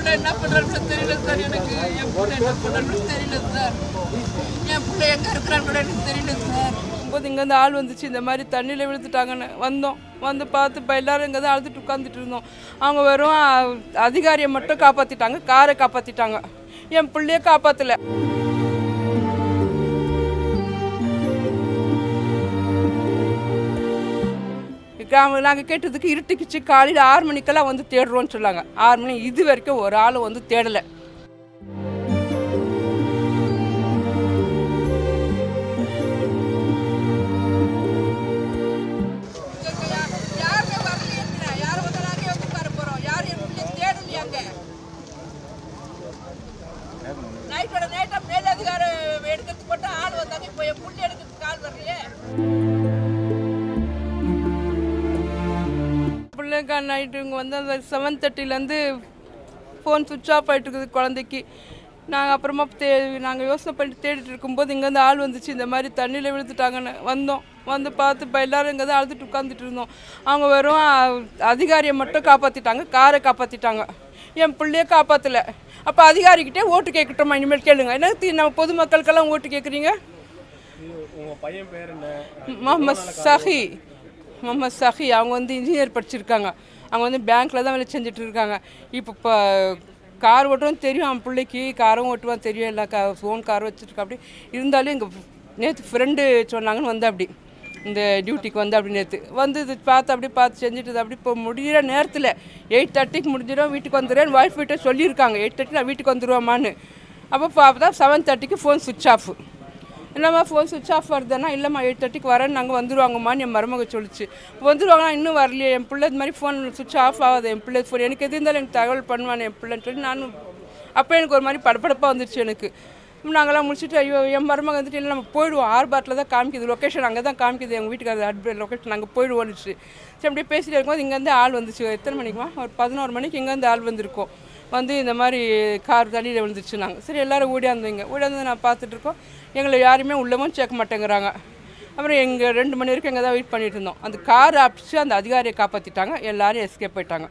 பிள்ளை என்ன பண்ணுறான்னு தெரியல சார். எனக்கு என் பிள்ளை என்ன பண்ணுறான்னு தெரியல சார். என் பிள்ளை எங்கே இருக்கிறான்னு கூட எனக்கு தெரியல சார். போது இங்கேருந்து ஆள் வந்துச்சு, இந்த மாதிரி தண்ணியில் விழுந்துட்டாங்கன்னு வந்தோம். வந்து பார்த்து இப்போ எல்லோரும் இங்கே தான் அழுதுட்டு உட்காந்துட்டு இருந்தோம். அவங்க வெறும் அதிகாரியை மட்டும் காப்பாற்றிட்டாங்க, காரை காப்பாற்றிட்டாங்க, என் பிள்ளைய காப்பாற்றலை. நாங்கள் கேட்டதுக்கு இருட்டுக்குச்சு, காலையில் 6 மணிக்கெல்லாம் வந்து தேடுறோன்னு சொன்னாங்க. 6 மணி இது வரைக்கும் ஒரு ஆள் வந்து தேடலை. நைட்டோட நைட்டாக மேலதிகார எடுக்கிறது போட்டு ஆள் வந்தாங்க. இப்போ என் புள்ளி எடுக்கிறதுக்கு ஆள் வரலையே. பிள்ளைங்க நைட்டு இங்கே வந்து அந்த 7:30லேருந்து ஃபோன் சுவிட்ச் ஆஃப் ஆகிட்டு இருக்குது குழந்தைக்கு. நாங்கள் அப்புறமா நாங்கள் யோசனை பண்ணிட்டு தேடிட்டு இருக்கும்போது இங்கேருந்து ஆள் வந்துச்சு, இந்த மாதிரி தண்ணியில் விழுந்துட்டாங்கன்னு வந்தோம். வந்து பார்த்து இப்போ எல்லோரும் இங்கே தான் அழுதுட்டு உட்காந்துட்டு இருந்தோம். அவங்க வெறும் அதிகாரியை மட்டும் காப்பாற்றிட்டாங்க, காரை காப்பாற்றிட்டாங்க, என் பிள்ளைய காப்பாற்றலை. அப்போ அதிகாரிக்கிட்டே ஓட்டு கேட்கட்டோமா? இனிமேல் கேளுங்க. என்ன நம்ம பொதுமக்களுக்கெல்லாம் ஓட்டு கேட்குறீங்க? முகமது சஹி. முகமது சஹி அவங்க வந்து இன்ஜினியர் படிச்சிருக்காங்க. அவங்க வந்து பேங்க்கில் தான் வேலை செஞ்சுட்டு இருக்காங்க. இப்போ கார் ஓட்டுவான்னு தெரியும், அவன் பிள்ளைக்கு காரும் ஓட்டுவான்னு தெரியும், எல்லா ஃபோன் கார் வச்சுருக்கா. அப்படி இருந்தாலும் எங்கள் நேற்று ஃப்ரெண்டு சொன்னாங்கன்னு வந்து அப்படி இந்த டியூட்டிக்கு வந்து அப்படி நேற்று வந்து இது பார்த்து அப்படி பார்த்து செஞ்சுட்டு அப்படி இப்போ முடிகிற நேரத்தில் 8:30க்கு முடிஞ்சிடும், வீட்டுக்கு வந்துடுறேன். ஒய்ஃப் கிட்டே சொல்லியிருக்காங்க 8:30 நான் வீட்டுக்கு வந்துடுவோமான்னு. அப்போ தான் 7:30க்கு ஃபோன் சுவிட்ச் ஆஃப். இல்லைம்மா ஃபோன் சுவிட்ச் ஆஃப் வருதுன்னா, இல்லைம்மா 8:30க்கு வரேன்னு நாங்கள் வந்துடுவாங்கம்மான்னு என் மருமக சொல்லிச்சு. வந்துடுவாங்கன்னா இன்னும் வரலையே, என் பிள்ளை இது மாதிரி ஃபோன் சுவிட்ச் ஆஃப் ஆகாது, என் பிள்ளை ஃபோன் எனக்கு எது இருந்தாலும் எனக்கு தகவல் பண்ணுவானே என் பிள்ளைன்னு சொல்லி நானும் அப்போ எனக்கு ஒரு மாதிரி படப்படப்பாக வந்துருச்சு எனக்கு. நாங்கள்லாம் முடிச்சுட்டு ஐயோ என் மருமக வந்துட்டு இல்லை நம்ம போயிடுவோம், ஆர்பாட்டில் தான் காமிக்குது லொக்கேஷன், அங்கே தான் காமிக்குது எங்கள் வீட்டுக்கு லொக்கேஷன், நாங்கள் போயிடுவோன்னுச்சு. சரி அப்படியே பேசிகிட்டு இருக்கும்போது இங்கேருந்து ஆள் வந்துச்சு. எத்தனை மணிக்குமா? ஒரு 11 மணிக்கு இங்கேருந்து ஆள் வந்திருக்கோம். வந்து இந்த மாதிரி கார் தண்ணியில் விழுந்துச்சு. நாங்கள் சரி எல்லோரும் ஓடியாந்தோங்க. ஓடியாந்து நான் பார்த்துட்ருக்கோம், எங்களை யாருமே உள்ளவும் சேர்க்க மாட்டேங்கிறாங்க. அப்புறம் எங்கள் 2 மணி வரைக்கும் எங்கே தான் வெயிட் பண்ணிட்டு இருந்தோம். அந்த கார் ஆப்பிச்சு அந்த அதிகாரியை காப்பாற்றிட்டாங்க, எல்லோரும் எஸ்கேப் போயிட்டாங்க.